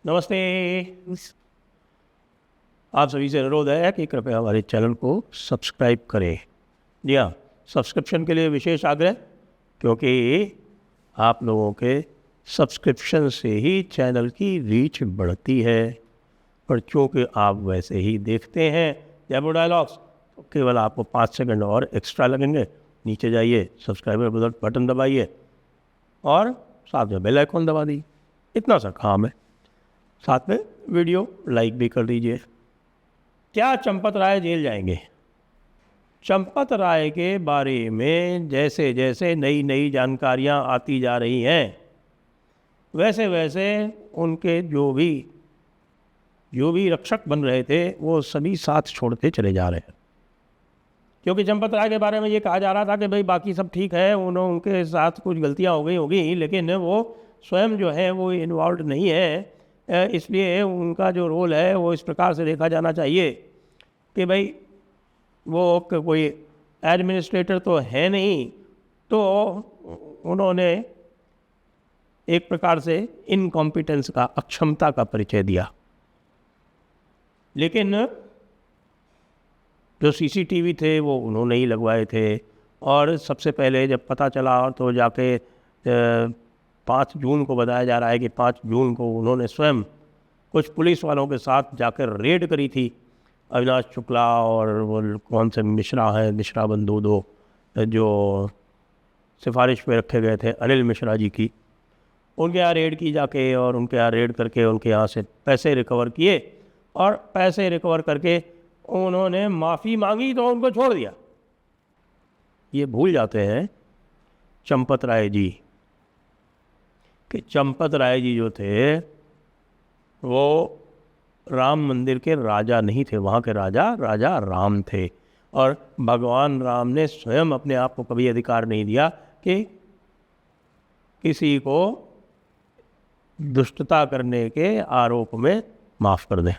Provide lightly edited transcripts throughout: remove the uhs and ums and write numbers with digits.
नमस्ते। आप सभी से अनुरोध है कि कृपया हमारे चैनल को सब्सक्राइब करें। जी हाँ, सब्सक्रिप्शन के लिए विशेष आग्रह, क्योंकि आप लोगों के सब्सक्रिप्शन से ही चैनल की रीच बढ़ती है। पर चूँकि आप वैसे ही देखते हैं जयपुर डायलॉग्स, तो केवल आपको 5 सेकंड और एक्स्ट्रा लगेंगे। नीचे जाइए, सब्सक्राइबर बटन दबाइए और साथ में बेल आइकॉन दबा दीजिए। इतना सा काम है। साथ में वीडियो लाइक भी कर दीजिए। क्या चंपत राय जेल जाएंगे? चंपत राय के बारे में जैसे जैसे नई नई जानकारियां आती जा रही हैं, वैसे वैसे उनके जो भी रक्षक बन रहे थे वो सभी साथ छोड़ते चले जा रहे हैं। क्योंकि चंपत राय के बारे में ये कहा जा रहा था कि भाई बाकी सब ठीक है, उनके साथ कुछ गलतियां हो गई होगी, लेकिन वो स्वयं जो है वो इन्वॉल्व नहीं है। इसलिए उनका जो रोल है वो इस प्रकार से देखा जाना चाहिए कि भाई वो कोई एडमिनिस्ट्रेटर तो है नहीं, तो उन्होंने एक प्रकार से इनकॉम्पिटेंस का, अक्षमता का परिचय दिया। लेकिन जो सीसीटीवी थे वो उन्होंने ही लगवाए थे। और सबसे पहले जब पता चला तो जाके 5 जून को बताया जा रहा है कि 5 जून को उन्होंने स्वयं कुछ पुलिस वालों के साथ जाकर रेड करी थी। अविनाश शुक्ला और वो कौन से मिश्रा हैं, मिश्रा बंधु दो जो सिफारिश पे रखे गए थे अनिल मिश्रा जी की, उनके यहाँ रेड की जाके और उनके यहाँ रेड करके उनके यहाँ से पैसे रिकवर किए। और पैसे रिकवर करके उन्होंने माफ़ी मांगी तो उनको छोड़ दिया। ये भूल जाते हैं चंपत राय जी कि चंपत राय जी जो थे वो राम मंदिर के राजा नहीं थे। वहाँ के राजा राम थे। और भगवान राम ने स्वयं अपने आप को कभी अधिकार नहीं दिया कि किसी को दुष्टता करने के आरोप में माफ़ कर दें।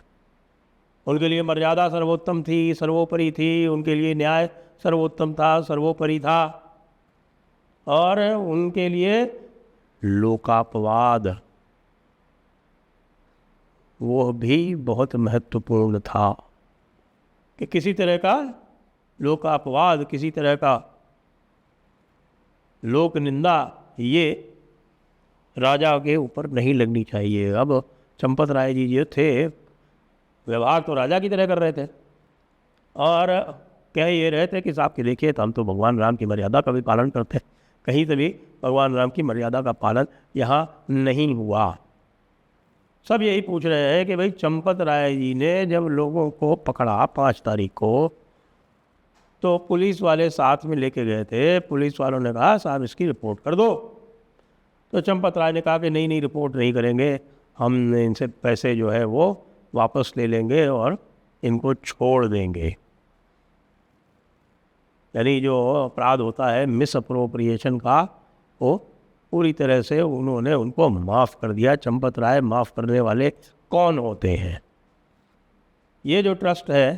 उनके लिए मर्यादा सर्वोत्तम थी, सर्वोपरि थी। उनके लिए न्याय सर्वोत्तम था, सर्वोपरि था। और उनके लिए लोकापवाद वो भी बहुत महत्वपूर्ण था कि किसी तरह का लोकापवाद, किसी तरह का लोक निंदा ये राजा के ऊपर नहीं लगनी चाहिए। अब चंपत राय जी जो थे, व्यवहार तो राजा की तरह कर रहे थे और कह ये रहे थे कि साहब कि देखिए, हम तो भगवान राम की मर्यादा का भी पालन करते हैं। कहीं से भी भगवान राम की मर्यादा का पालन यहाँ नहीं हुआ। सब यही पूछ रहे हैं कि भाई चंपत राय जी ने जब लोगों को पकड़ा 5 तारीख को, तो पुलिस वाले साथ में लेके गए थे। पुलिस वालों ने कहा साहब इसकी रिपोर्ट कर दो। तो चंपत राय ने कहा कि नहीं रिपोर्ट नहीं करेंगे, हम इनसे पैसे जो है वो वापस ले लेंगे और इनको छोड़ देंगे। यानी जो अपराध होता है मिस अप्रोप्रिएशन का, वो पूरी तरह से उन्होंने उनको माफ़ कर दिया। चंपत राय माफ़ करने वाले कौन होते हैं? ये जो ट्रस्ट है,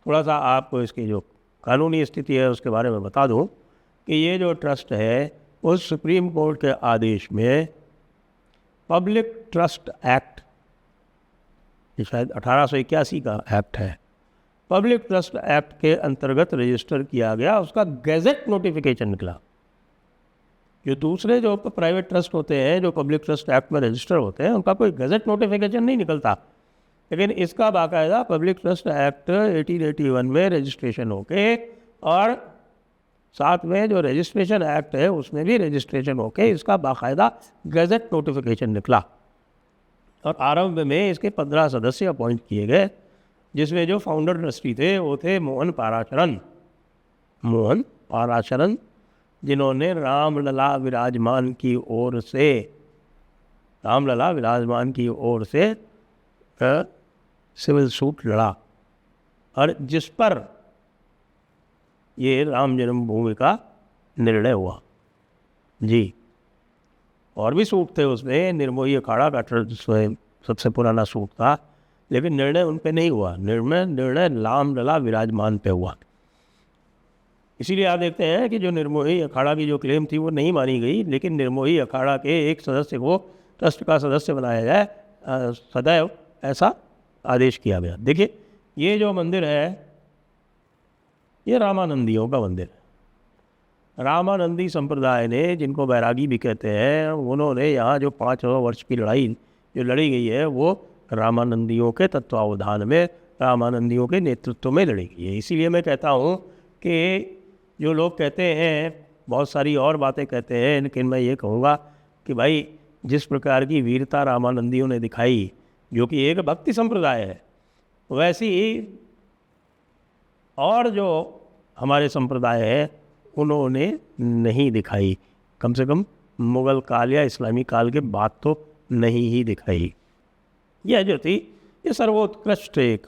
थोड़ा सा आपको इसकी जो कानूनी स्थिति है उसके बारे में बता दूं कि ये जो ट्रस्ट है उस सुप्रीम कोर्ट के आदेश में पब्लिक ट्रस्ट एक्ट, ये शायद 1881 का एक्ट है, पब्लिक ट्रस्ट एक्ट के अंतर्गत रजिस्टर किया गया। उसका गैजेट नोटिफिकेशन निकला। जो दूसरे जो प्राइवेट ट्रस्ट होते हैं जो पब्लिक ट्रस्ट एक्ट में रजिस्टर होते हैं, उनका कोई गैजेट नोटिफिकेशन नहीं निकलता, लेकिन इसका बाकायदा पब्लिक ट्रस्ट एक्ट 1881 में रजिस्ट्रेशन होके और साथ में जो रजिस्ट्रेशन एक्ट है उसमें भी रजिस्ट्रेशन होके इसका बाकायदा गैजेट नोटिफिकेशन निकला। और आरंभ में इसके 15 सदस्य अपॉइंट किए गए, जिसमें जो फाउंडर ट्रस्टी थे वो थे मोहन पाराशरन, जिन्होंने रामलला विराजमान की ओर से सिविल सूट लड़ा और जिस पर ये राम जन्मभूमि का निर्णय हुआ। जी, और भी सूट थे उसमें। निर्मोही अखाड़ा का सबसे पुराना सूट था, लेकिन निर्णय उन पे नहीं हुआ। निर्णय रामलला विराजमान पे हुआ। इसीलिए आप देखते हैं कि जो निर्मोही अखाड़ा की जो क्लेम थी वो नहीं मानी गई, लेकिन निर्मोही अखाड़ा के एक सदस्य को ट्रस्ट का सदस्य बनाया जाए, सदैव ऐसा आदेश किया गया। देखिए ये जो मंदिर है ये रामानंदियों का मंदिर है। रामानंदी संप्रदाय ने, जिनको बैरागी भी कहते हैं, उन्होंने यहाँ जो 500 वर्ष की लड़ाई जो लड़ी गई है वो रामानंदियों के तत्वावधान में, रामानंदियों के नेतृत्व में लड़ी गई है। इसीलिए मैं कहता हूँ कि जो लोग कहते हैं, बहुत सारी और बातें कहते हैं, लेकिन मैं ये कहूँगा कि भाई जिस प्रकार की वीरता रामानंदियों ने दिखाई, जो कि एक भक्ति संप्रदाय है, वैसी और जो हमारे संप्रदाय है उन्होंने नहीं दिखाई। कम से कम मुग़ल काल या इस्लामी काल के बाद तो नहीं ही दिखाई। यह जो थी ये सर्वोत्कृष्ट एक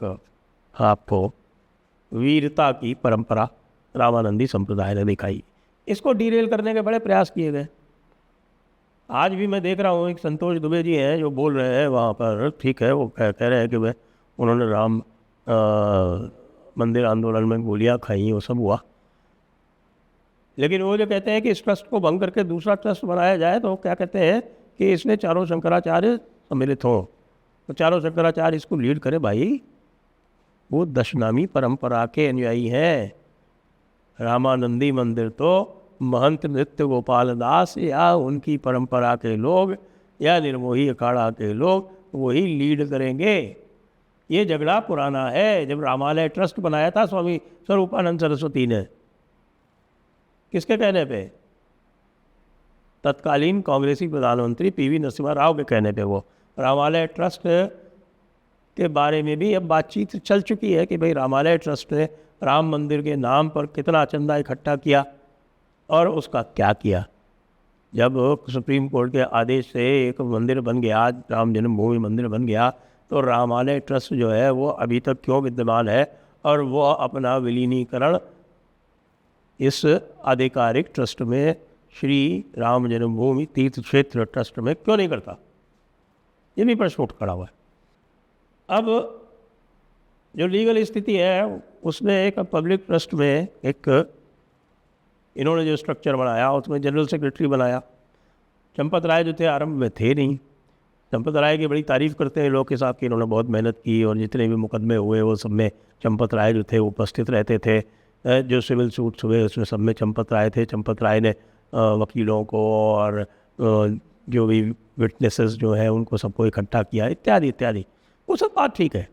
आपको वीरता की परंपरा रामानंदी संप्रदाय ने दिखाई। इसको डीरेल करने के बड़े प्रयास किए गए। आज भी मैं देख रहा हूँ एक संतोष दुबे जी हैं जो बोल रहे हैं वहाँ पर, ठीक है, वो कह रहे हैं कि वह उन्होंने राम मंदिर आंदोलन में गोलियाँ खाई, वो सब हुआ, लेकिन वो जो कहते हैं कि इस ट्रस्ट को भंग करके दूसरा ट्रस्ट बनाया जाए, तो क्या कहते हैं कि इसमें चारों शंकराचार्य सम्मिलित हों, तो चारों शंकराचार्य इसको लीड करे। भाई वो दशनामी परंपरा के अनुयायी हैं। रामानंदी मंदिर तो महंत नृत्य गोपाल दास या उनकी परंपरा के लोग या निर्मोही अखाड़ा के लोग वही लीड करेंगे। ये झगड़ा पुराना है। जब रामालय ट्रस्ट बनाया था स्वामी स्वरूपानंद सरस्वती ने, किसके कहने पे? तत्कालीन कांग्रेसी प्रधानमंत्री पीवी नरसिम्हा राव के कहने पे वो रामालय ट्रस्ट के बारे में भी अब बातचीत चल चुकी है कि भाई रामालय ट्रस्ट ने राम मंदिर के नाम पर कितना चंदा इकट्ठा किया और उसका क्या किया। जब सुप्रीम कोर्ट के आदेश से एक मंदिर बन गया, राम जन्मभूमि मंदिर बन गया, तो रामालय ट्रस्ट जो है वो अभी तक क्यों विद्यमान है और वो अपना विलीनीकरण इस आधिकारिक ट्रस्ट में, श्री राम जन्मभूमि तीर्थ क्षेत्र ट्रस्ट में क्यों नहीं करता? ये भी प्रश्न उठ खड़ा हुआ है। अब जो लीगल स्थिति है उसमें एक पब्लिक ट्रस्ट में एक इन्होंने जो स्ट्रक्चर बनाया उसमें जनरल सेक्रेटरी बनाया। चंपत राय जो थे आरंभ में थे नहीं। चंपत राय की बड़ी तारीफ़ करते हैं लोग के साथ कि इन्होंने बहुत मेहनत की और जितने भी मुकदमे हुए वो सब में चंपत राय जो थे उपस्थित रहते थे। जो सिविल सूट्स हुए उसमें सब में चंपत राय थे। चंपत राय ने वकीलों को और जो भी विटनेसेस जो हैं उनको सबको इकट्ठा किया, इत्यादि इत्यादि। वो सब बात ठीक है,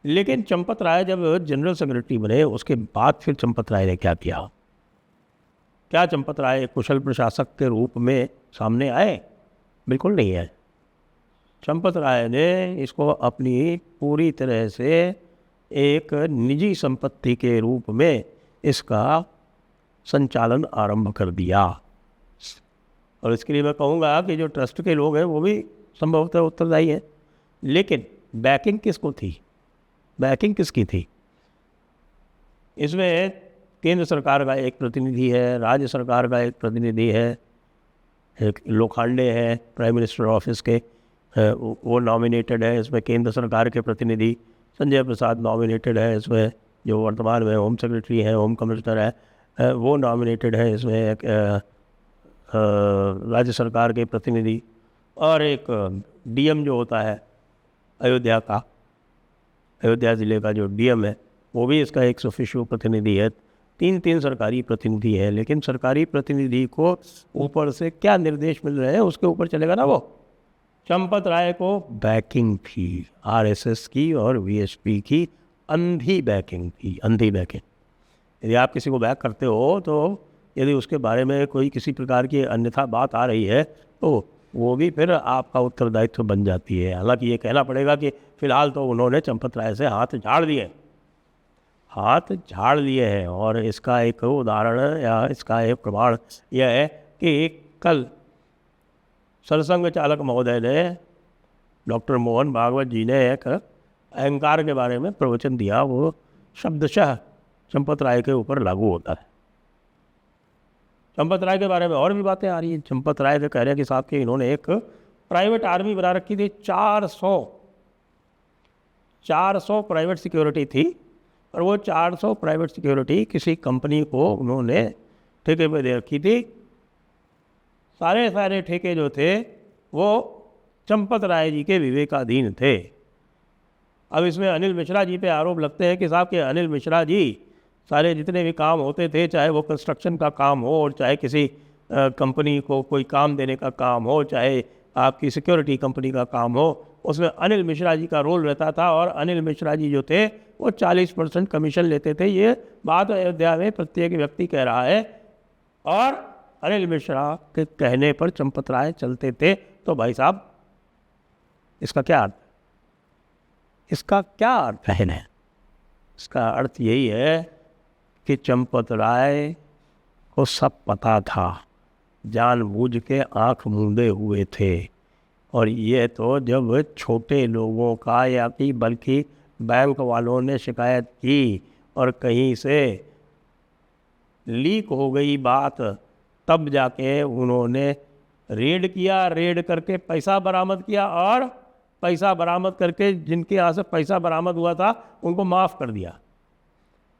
लेकिन चंपत राय जब जनरल सेक्रेटरी बने उसके बाद फिर चंपत राय ने क्या किया? क्या चंपत राय कुशल प्रशासक के रूप में सामने आए? बिल्कुल नहीं आए। चंपत राय ने इसको अपनी पूरी तरह से एक निजी संपत्ति के रूप में इसका संचालन आरंभ कर दिया। और इसके लिए मैं कहूँगा कि जो ट्रस्ट के लोग हैं वो भी संभवतः उत्तरदायी हैं, लेकिन बैकिंग किसको थी? बैकिंग किसकी थी? इसमें केंद्र सरकार का एक प्रतिनिधि है, राज्य सरकार का एक प्रतिनिधि है, एक लोखंडे है प्राइम मिनिस्टर ऑफिस के, वो नॉमिनेटेड है। इसमें केंद्र सरकार के प्रतिनिधि संजय प्रसाद नॉमिनेटेड है। इसमें जो वर्तमान में होम सेक्रेटरी है, होम कमिश्नर है, वो नॉमिनेटेड है। इसमें एक राज्य सरकार के प्रतिनिधि और एक डीएम जो होता है अयोध्या का, अयोध्या ज़िले का जो डीएम है वो भी इसका एक ऑफिशियल प्रतिनिधि है। तीन सरकारी प्रतिनिधि है, लेकिन सरकारी प्रतिनिधि को ऊपर से क्या निर्देश मिल रहे हैं उसके ऊपर चलेगा ना वो। चंपत राय को बैकिंग थी आरएसएस की और वीएचपी की, अंधी बैकिंग थी, अंधी बैकिंग। यदि आप किसी को बैक करते हो तो यदि उसके बारे में कोई किसी प्रकार की अन्यथा बात आ रही है तो वो भी फिर आपका उत्तरदायित्व बन जाती है। हालांकि ये कहना पड़ेगा कि फ़िलहाल तो उन्होंने चंपत राय से हाथ झाड़ लिए हैं। और इसका एक उदाहरण या इसका एक प्रमाण यह है कि कल सरसंघ चालक महोदय ने, डॉक्टर मोहन भागवत जी ने एक अहंकार के बारे में प्रवचन दिया। वो शब्दशः चंपत राय के ऊपर लागू होता है। चंपत राय के बारे में और भी बातें आ रही हैं। चंपत राय के कह रहे हैं कि साहब कि इन्होंने एक प्राइवेट आर्मी बना रखी थी, 400 प्राइवेट सिक्योरिटी थी, और वो 400 प्राइवेट सिक्योरिटी किसी कंपनी को उन्होंने ठेके पे दे रखी थी। सारे ठेके जो थे वो चंपत राय जी के विवेकाधीन थे। अब इसमें अनिल मिश्रा जी पे आरोप लगते हैं कि साहब के अनिल मिश्रा जी सारे जितने भी काम होते थे, चाहे वो कंस्ट्रक्शन का काम हो और चाहे किसी कंपनी को कोई काम देने का काम हो, चाहे आपकी सिक्योरिटी कंपनी का काम हो, उसमें अनिल मिश्रा जी का रोल रहता था। और अनिल मिश्रा जी जो थे वो 40% कमीशन लेते थे। ये बात अयोध्या में प्रत्येक व्यक्ति कह रहा है और अनिल मिश्रा के कहने पर चंपत राय चलते थे। तो भाई साहब इसका क्या अर्थ, इसका क्या अर्थ है? इसका अर्थ यही है कि चंपत राय को सब पता था, जानबूझ के आंख मूंदे हुए थे। और ये तो जब छोटे लोगों का या कि बल्कि बैंक वालों ने शिकायत की और कहीं से लीक हो गई बात, तब जाके उन्होंने रेड किया, रेड करके पैसा बरामद किया और पैसा बरामद करके जिनके यहाँ से पैसा बरामद हुआ था उनको माफ़ कर दिया।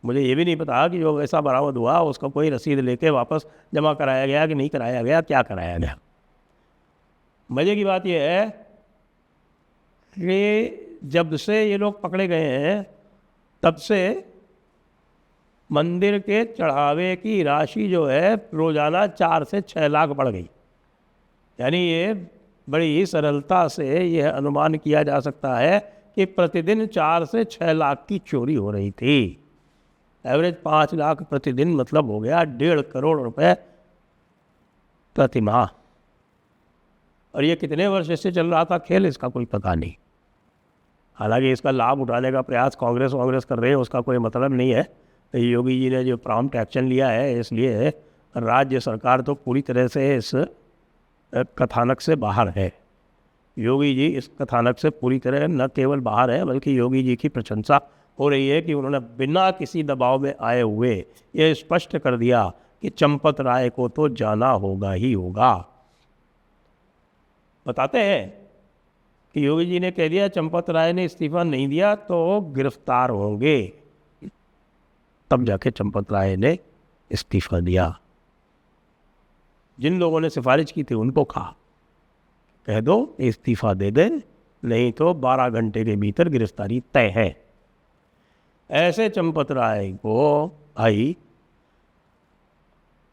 मुझे ये भी नहीं पता कि जो पैसा बरामद हुआ उसका कोई रसीद लेके वापस जमा कराया गया कि नहीं कराया गया, क्या कराया गया। मज़े की बात यह है कि जब से ये लोग पकड़े गए हैं तब से मंदिर के चढ़ावे की राशि जो है रोज़ाना 4 से 6 लाख बढ़ गई। यानी ये बड़ी ही सरलता से यह अनुमान किया जा सकता है कि प्रतिदिन 4 से 6 लाख की चोरी हो रही थी। एवरेज 5 लाख प्रतिदिन, मतलब हो गया 1.5 करोड़ रुपए प्रति माह। और ये कितने वर्ष से चल रहा था खेल, इसका कोई पता नहीं। हालांकि इसका लाभ उठाने का प्रयास कांग्रेस कर रहे हैं, उसका कोई मतलब नहीं है। योगी जी ने जो प्रॉम्प्ट एक्शन लिया है, इसलिए राज्य सरकार तो पूरी तरह से इस कथानक से बाहर है। योगी जी इस कथानक से पूरी तरह न केवल बाहर है, बल्कि योगी जी की प्रशंसा हो रही है कि उन्होंने बिना किसी दबाव में आए हुए ये स्पष्ट कर दिया कि चंपत राय को तो जाना होगा ही होगा। बताते हैं कि योगी जी ने कह दिया चंपत राय ने इस्तीफा नहीं दिया तो गिरफ्तार होंगे, तब जाके चंपत राय ने इस्तीफा दिया। जिन लोगों ने सिफारिश की थी उनको कहा कह दो इस्तीफा दे दे, नहीं तो 12 घंटे के भीतर गिरफ्तारी तय है। ऐसे चंपत राय को आई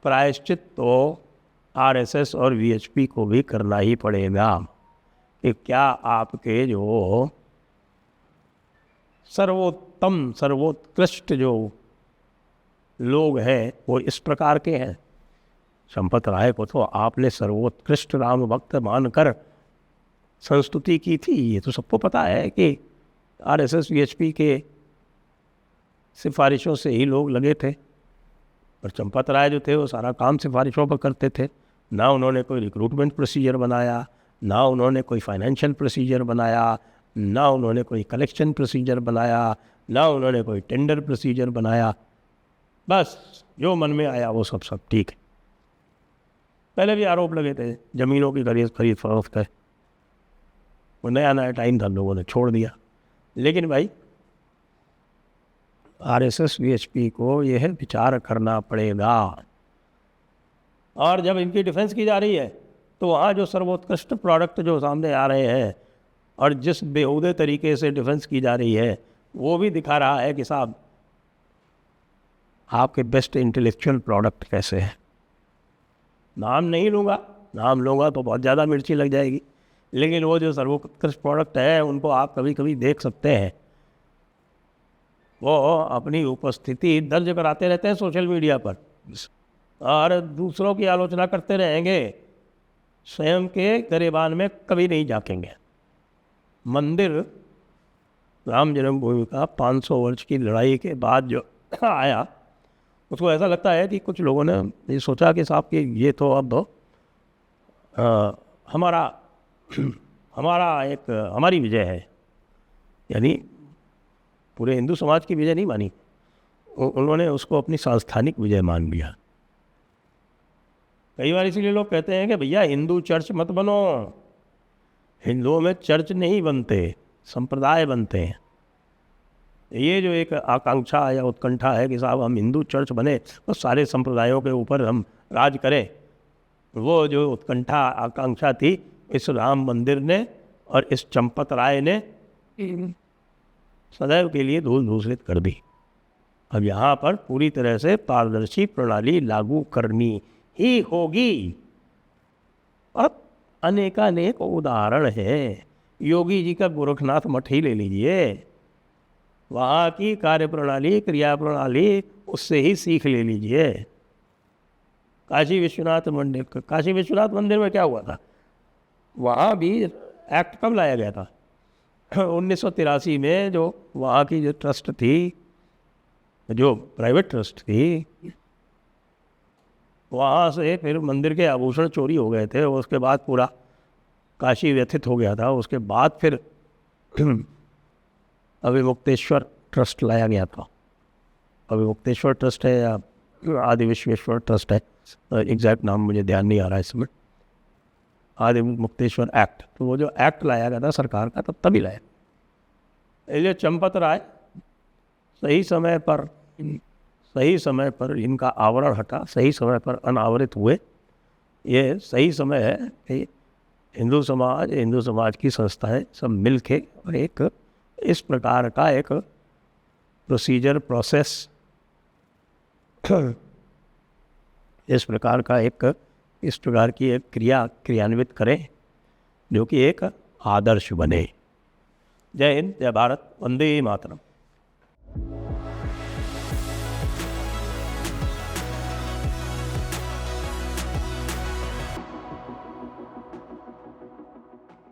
प्रायश्चित तो आरएसएस और वीएचपी को भी करना ही पड़ेगा कि क्या आपके जो सर्वोत्तम सर्वोत्कृष्ट जो लोग हैं वो इस प्रकार के हैं। चंपत राय को तो आपने सर्वोत्कृष्ट राम भक्त मानकर संस्तुति की थी। ये तो सबको पता है कि आरएसएस वीएचपी के सिफारिशों से ही लोग लगे थे। पर चंपत राय जो थे वो सारा काम सिफारिशों पर करते थे। ना उन्होंने कोई रिक्रूटमेंट प्रोसीजर बनाया, ना उन्होंने कोई फाइनेंशियल प्रोसीजर बनाया, ना उन्होंने कोई कलेक्शन प्रोसीजर बनाया, ना उन्होंने कोई टेंडर प्रोसीजर बनाया। बस जो मन में आया वो सब ठीक है। पहले भी आरोप लगे थे ज़मीनों की खरीद फरोख्त है, वो नया टाइम था, लोगों ने छोड़ दिया। लेकिन भाई आरएसएस वीएचपी को यह विचार करना पड़ेगा। और जब इनकी डिफेंस की जा रही है तो वहाँ जो सर्वोत्कृष्ट प्रोडक्ट जो सामने आ रहे हैं और जिस बेहूदे तरीके से डिफेंस की जा रही है वो भी दिखा रहा है कि साहब आपके बेस्ट इंटेलेक्चुअल प्रोडक्ट कैसे हैं। नाम नहीं लूँगा, नाम लूँगा तो बहुत ज़्यादा मिर्ची लग जाएगी, लेकिन वो जो सर्वोत्कृष्ट प्रोडक्ट है उनको आप कभी कभी देख सकते हैं। वो अपनी उपस्थिति दर्ज कराते रहते हैं सोशल मीडिया पर और दूसरों की आलोचना करते रहेंगे, स्वयं के गरेबान में कभी नहीं झांकेंगे। मंदिर राम जन्मभूमि का 500 वर्ष की लड़ाई के बाद जो आया, उसको ऐसा लगता है कि कुछ लोगों ने ये सोचा कि साहब कि ये तो अब हमारी विजय है। यानी पूरे हिंदू समाज की विजय नहीं मानी, उन्होंने उसको अपनी सांस्थानिक विजय मान लिया। कई बार इसीलिए लोग कहते हैं कि भैया हिंदू चर्च मत बनो। हिंदुओं में चर्च नहीं बनते, संप्रदाय बनते हैं। ये जो एक आकांक्षा या उत्कंठा है कि साहब हम हिंदू चर्च बने तो सारे संप्रदायों के ऊपर हम राज करें, वो जो उत्कंठा आकांक्षा थी इस राम मंदिर ने और इस चंपत राय ने सदैव के लिए धूल धूसरित कर दी। अब यहाँ पर पूरी तरह से पारदर्शी प्रणाली लागू करनी ही होगी। अब अनेकानेक उदाहरण है। योगी जी का गोरखनाथ मठ ही ले लीजिए, वहाँ की कार्य प्रणाली, क्रिया प्रणाली उससे ही सीख ले लीजिए। काशी विश्वनाथ मंदिर में क्या हुआ था? वहाँ भी एक्ट कब लाया गया था? 1983 में। जो वहाँ की जो ट्रस्ट थी, जो प्राइवेट ट्रस्ट थी, वहाँ से फिर मंदिर के आभूषण चोरी हो गए थे। उसके बाद पूरा काशी व्यथित हो गया था। उसके बाद फिर अभिमुक्तेश्वर ट्रस्ट लाया गया था। अभिमुक्तेश्वर ट्रस्ट है या आदि विश्वेश्वर ट्रस्ट है, एग्जैक्ट नाम मुझे ध्यान नहीं आ रहा है इसमें। आदि मुक्तेश्वर एक्ट, तो वो जो एक्ट लाया गया था सरकार का, तभी लाया। इसलिए चंपत राय सही समय पर इनका आवरण हटा, सही समय पर अनावरित हुए। ये सही समय है कि हिंदू समाज की संस्थाएं सब मिल के और एक इस प्रकार का एक प्रोसीजर, प्रोसेस, इस प्रकार की एक क्रियान्वित करें जो कि एक आदर्श बने। जय हिंद, जय भारत, वंदे मातरम।